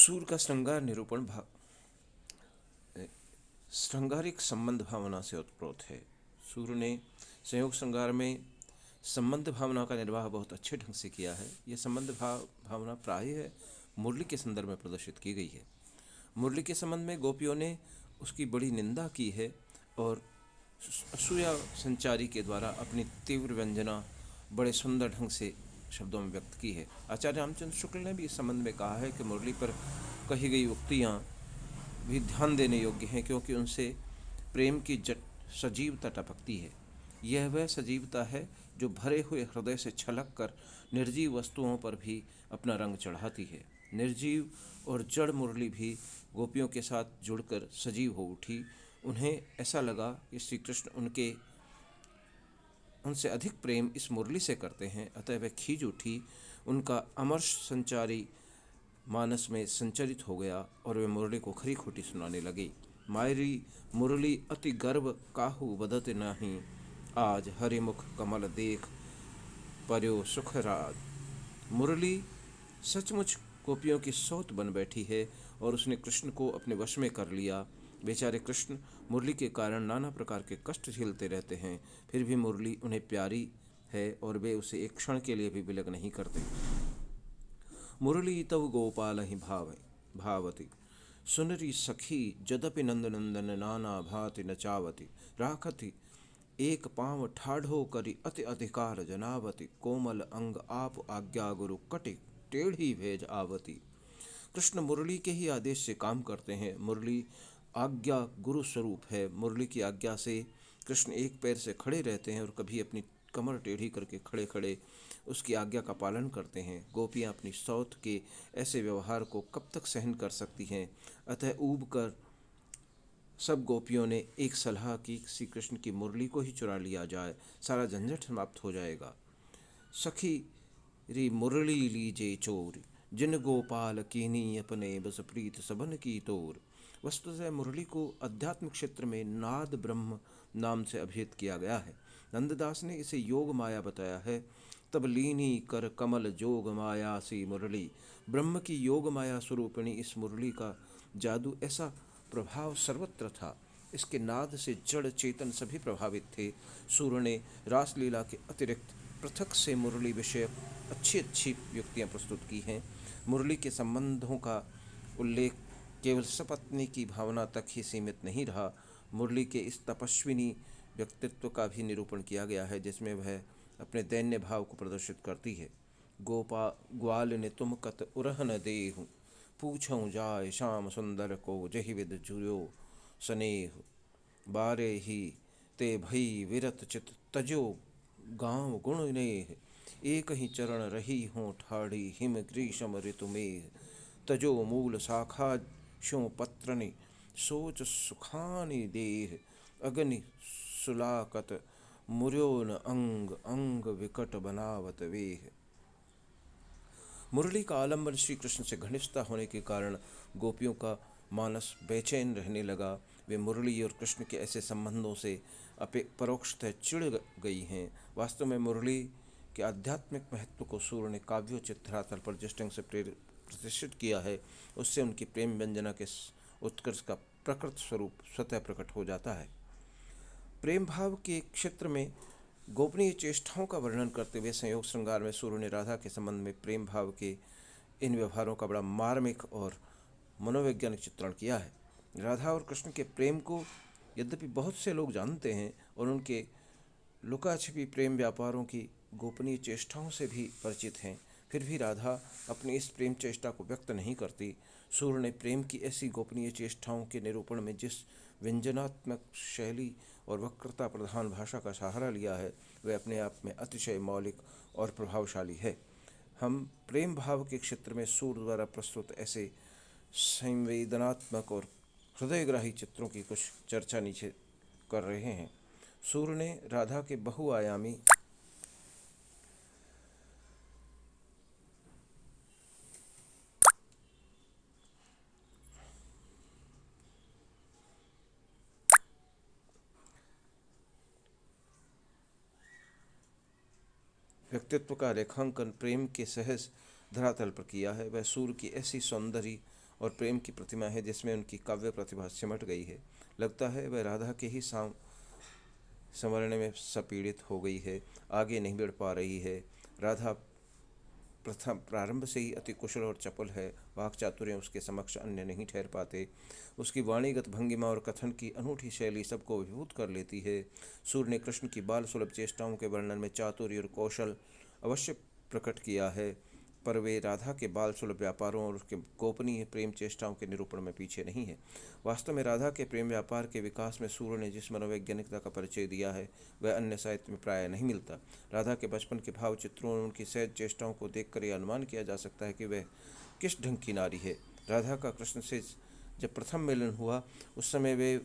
सूर का श्रृंगार निरूपण श्रृंगारिक संबंध भावना से उत्प्रोत है। सूर ने संयोग श्रृंगार में संबंध भावना का निर्वाह बहुत अच्छे ढंग से किया है। यह संबंध भावना प्रायः मुरली के संदर्भ में प्रदर्शित की गई है। मुरली के संबंध में गोपियों ने उसकी बड़ी निंदा की है और असूया संचारी के द्वारा अपनी तीव्र व्यंजना बड़े सुंदर ढंग से शब्दों में व्यक्त की है। आचार्य रामचंद्र शुक्ल ने भी इस संबंध में कहा है कि मुरली पर कही गई उक्तियाँ भी ध्यान देने योग्य हैं, क्योंकि उनसे प्रेम की सजीवता टपकती है। यह वह सजीवता है जो भरे हुए हृदय से छलक कर निर्जीव वस्तुओं पर भी अपना रंग चढ़ाती है। निर्जीव और जड़ मुरली भी गोपियों के साथ जुड़कर सजीव हो उठी। उन्हें ऐसा लगा कि श्री कृष्ण उनसे अधिक प्रेम इस मुरली से करते हैं, अतः वह खींच उठी। उनका अमर्ष संचारी मानस में संचरित हो गया और वे मुरली को खरी खोटी सुनाने लगे। मायरी मुरली अति गर्व काहू बदत नहीं, आज हरिमुख कमल देख पर्यो सुखराज। मुरली सचमुच गोपियों की सौत बन बैठी है और उसने कृष्ण को अपने वश में कर लिया। बेचारे कृष्ण मुरली के कारण नाना प्रकार के कष्ट झेलते रहते हैं, फिर भी मुरली उन्हें प्यारी है और वे उसे एक क्षण के लिए भी विलग नहीं करते। मुरली तव गोपाल ही भावती, सुनरी सखी जदपि नंदनंदन नाना भाति नचावती। राखती एक पाँव ठाढ़ो करी अति अधिकार जनावती, कोमल अंग आप आज्ञा गुरु कटि टेढ़ी भेज आवती। कृष्ण मुरली के ही आदेश से काम करते हैं। मुरली आज्ञा गुरु स्वरूप है। मुरली की आज्ञा से कृष्ण एक पैर से खड़े रहते हैं और कभी अपनी कमर टेढ़ी करके खड़े खड़े उसकी आज्ञा का पालन करते हैं। गोपियाँ अपनी सौत के ऐसे व्यवहार को कब तक सहन कर सकती हैं? अतः ऊब कर सब गोपियों ने एक सलाह की, श्री कृष्ण की मुरली को ही चुरा लिया जाए, सारा झंझट समाप्त हो जाएगा। सखी री मुरली लीजे चोर, जिन गोपाल कीनी अपने बस प्रीत सबन की तोर। वस्तुतः मुरली को अध्यात्म क्षेत्र में नाद ब्रह्म नाम से अभिहित किया गया है। नंददास ने इसे योग माया बताया है। तब लीनी कर कमल जोग माया सी मुरली। ब्रह्म की योग माया स्वरूपिणी इस मुरली का जादू ऐसा प्रभाव सर्वत्र था। इसके नाद से जड़ चेतन सभी प्रभावित थे। सूर्य ने रासलीला के अतिरिक्त पृथक से मुरली विषय अच्छी अच्छी युक्तियाँ प्रस्तुत की हैं। मुरली के संबंधों का उल्लेख केवल सपत्नी की भावना तक ही सीमित नहीं रहा। मुरली के इस तपस्विनी व्यक्तित्व का भी निरूपण किया गया है, जिसमें वह अपने दैन्य भाव को प्रदर्शित करती है। गोपा ग्वाल ने तुम कत उरहन देहु, पूछऊँ जाय श्याम सुंदर को जहि विद जुयो स्नेह। बारे ही ते भई विरत चित तजो गाँव गुण नेह। एक ही चरण रही हों ठाड़ी हिम ग्रीष्म ऋतु में। तजो मूल शाखा शों पत्रनि सोच सुखानि देह। अग्नि सुलाकत मुर्योन अंग अंग विकट बनावत वेह। मुरली का आलंबन श्री कृष्ण से घनिष्ठता होने के कारण गोपियों का मानस बेचैन रहने लगा। वे मुरली और कृष्ण के ऐसे संबंधों से परोक्षतः चिढ़ गई हैं। वास्तव में मुरली के आध्यात्मिक महत्व को सूर्य ने काव्योचित धरातल पर जिस ढंग से प्रतिष्ठित किया है, उससे उनकी प्रेम व्यंजना के उत्कर्ष का प्रकृत स्वरूप स्वतः प्रकट हो जाता है। प्रेम भाव के क्षेत्र में गोपनीय चेष्टाओं का वर्णन करते हुए संयोग श्रृंगार में सूर्य ने राधा के संबंध में प्रेम भाव के इन व्यवहारों का बड़ा मार्मिक और मनोवैज्ञानिक चित्रण किया है। राधा और कृष्ण के प्रेम को यद्यपि बहुत से लोग जानते हैं और उनके लुका छिपी प्रेम व्यापारों की गोपनीय चेष्टाओं से भी परिचित हैं, फिर भी राधा अपनी इस प्रेम चेष्टा को व्यक्त नहीं करती। सूर्य ने प्रेम की ऐसी गोपनीय चेष्टाओं के निरूपण में जिस व्यंजनात्मक शैली और वक्रता प्रधान भाषा का सहारा लिया है, वह अपने आप में अतिशय मौलिक और प्रभावशाली है। हम प्रेम भाव के क्षेत्र में सूर्य द्वारा प्रस्तुत ऐसे संवेदनात्मक और हृदयग्राही चित्रों की कुछ चर्चा नीचे कर रहे हैं। सूर्य ने राधा के बहुआयामी व्यक्तित्व का रेखांकन प्रेम के सहज धरातल पर किया है। वह सूर्य की ऐसी सौंदर्य और प्रेम की प्रतिमा है जिसमें उनकी काव्य प्रतिभा सिमट गई है। लगता है वह राधा के ही संवरने में सपीड़ित हो गई है, आगे नहीं बढ़ पा रही है। राधा प्रथम प्रारंभ से ही अति कुशल और चपल है, वाक चातुर्य उसके समक्ष अन्य नहीं ठहर पाते। उसकी वाणीगत भंगिमा और कथन की अनूठी शैली सबको विभूत कर लेती है। सूर्य ने कृष्ण की बाल सुलभ चेष्टाओं के वर्णन में चातुर्य और कौशल अवश्य प्रकट किया है, पर वे राधा के बाल सुलभ व्यापारों और उसके गोपनीय प्रेम चेष्टाओं के निरूपण में पीछे नहीं है। वास्तव में राधा के प्रेम व्यापार के विकास में सूर्य ने जिस मनोवैज्ञानिकता का परिचय दिया है वह अन्य साहित्य में प्रायः नहीं मिलता। राधा के बचपन के भाव चित्रों और उनकी सहज चेष्टाओं को देखकर यह अनुमान किया जा सकता है कि वह किस ढंग की नारी है। राधा का कृष्ण से जब प्रथम मिलन हुआ उस समय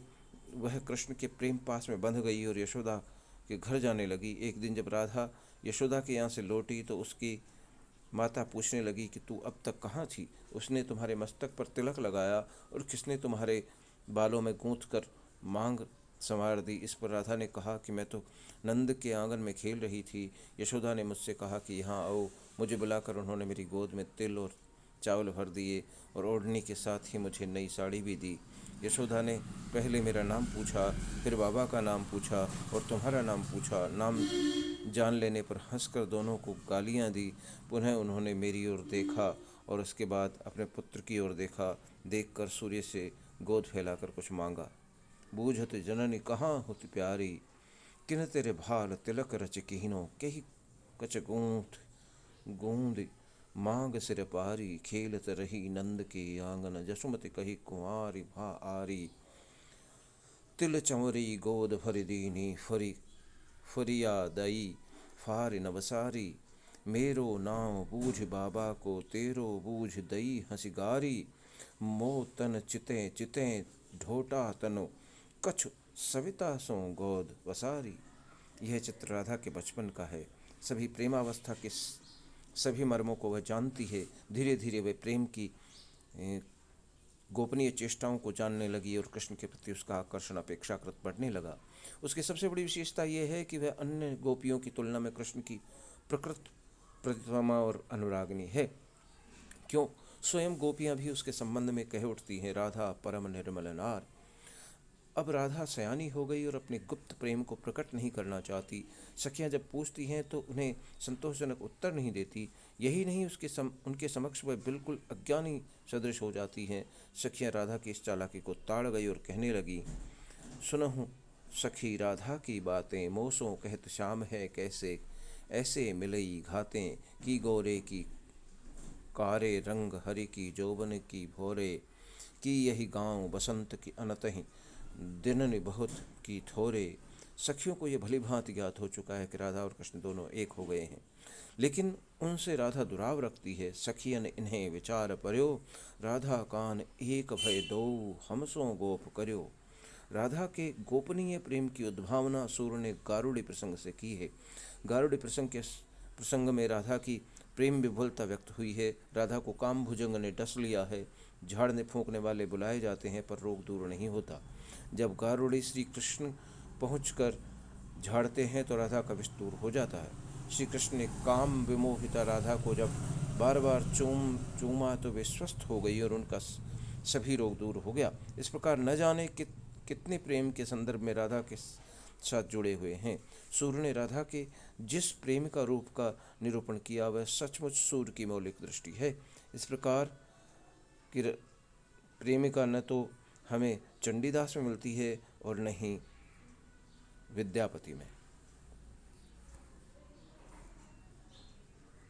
वह कृष्ण के प्रेम पास में बंध गई और यशोदा के घर जाने लगी। एक दिन जब राधा यशोदा के यहाँ से लौटी तो उसकी माता पूछने लगी कि तू अब तक कहाँ थी? उसने तुम्हारे मस्तक पर तिलक लगाया और किसने तुम्हारे बालों में गूंथ कर मांग संवार दी? इस पर राधा ने कहा कि मैं तो नंद के आंगन में खेल रही थी। यशोदा ने मुझसे कहा कि यहाँ आओ। मुझे बुलाकर उन्होंने मेरी गोद में तिल और चावल भर दिए और ओढ़नी के साथ ही मुझे नई साड़ी भी दी। यशोदा ने पहले मेरा नाम पूछा, फिर बाबा का नाम पूछा और तुम्हारा नाम पूछा। नाम जान लेने पर हंसकर दोनों को गालियां दी। पुनः उन्होंने मेरी ओर देखा और उसके बाद अपने पुत्र की ओर देखा। देखकर सूर्य से गोद फैलाकर कुछ मांगा। बूझत जननी कहाँ होती प्यारी, किन तेरे भाल तिलक रच कीनो, कही कच गूंथ गूंद मांग सिर पारी, खेलत रही नंद के आंगन, जसुमति कही कुंवारी भा आरी, तिल चंवरी गोद भरि दीनी, फरिया दई फार नवसारी, मेरो नाम बूझ बाबा को, तेरो बूझ दई हंसिगारी, मो तन चिते चिते ढोटा तनो, कछु सविता सो गोद वसारी। यह चित्र राधा के बचपन का है। सभी प्रेमावस्था के सभी मर्मों को वह जानती है। धीरे धीरे वह प्रेम की गोपनीय चेष्टाओं को जानने लगी और कृष्ण के प्रति उसका आकर्षण अपेक्षाकृत बढ़ने लगा। उसकी सबसे बड़ी विशेषता यह है कि वह अन्य गोपियों की तुलना में कृष्ण की प्रकृत प्रतिमा और अनुरागिनी है। क्यों, स्वयं गोपियां भी उसके संबंध में कह उठती हैं, राधा परम निर्मल नार। अब राधा सयानी हो गई और अपने गुप्त प्रेम को प्रकट नहीं करना चाहती। सखियां जब पूछती हैं तो उन्हें संतोषजनक उत्तर नहीं देती। यही नहीं, उनके समक्ष वह बिल्कुल अज्ञानी सदृश हो जाती हैं। सखियां राधा की इस चालाकी को ताड़ गई और कहने लगी, सुनहु सखी राधा की बातें, मोसों कहत श्याम है कैसे, ऐसे मिलई घातें, की गोरे की कारे रंग, हरि की जौवन की भोरे, की यही गांव बसंत की अनतहि, दिनन बहुत की थोरे। सखियों को यह भली भांति ज्ञात हो चुका है कि राधा और कृष्ण दोनों एक हो गए हैं, लेकिन उनसे राधा दुराव रखती है। सखियन इन्हें विचार पर्यो, राधा कान एक भय दो, हमसो गोप कर्यो। राधा के गोपनीय प्रेम की उद्भावना सूर्य ने गारुड़ी प्रसंग से की है। गारुड़ी प्रसंग में राधा की प्रेम विभुलता व्यक्त हुई है। राधा को काम भुजंग ने डस लिया है। झाड़ने फूंकने वाले बुलाए जाते हैं पर रोग दूर नहीं होता। जब गारुड़ी श्री कृष्ण पहुंचकर झाड़ते हैं तो राधा का विष दूर हो जाता है। श्री कृष्ण ने काम विमोहिता राधा को जब बार बार चूमा तो वे स्वस्थ हो गई और उनका सभी रोग दूर हो गया। इस प्रकार न जाने कितने प्रेम के संदर्भ में राधा के साथ जुड़े हुए हैं। सूर्य ने राधा के जिस प्रेमिका रूप का निरूपण किया वह सचमुच सूर्य की मौलिक दृष्टि है। इस प्रकार की प्रेमिका न तो हमें चंडीदास में मिलती है और न ही विद्यापति में।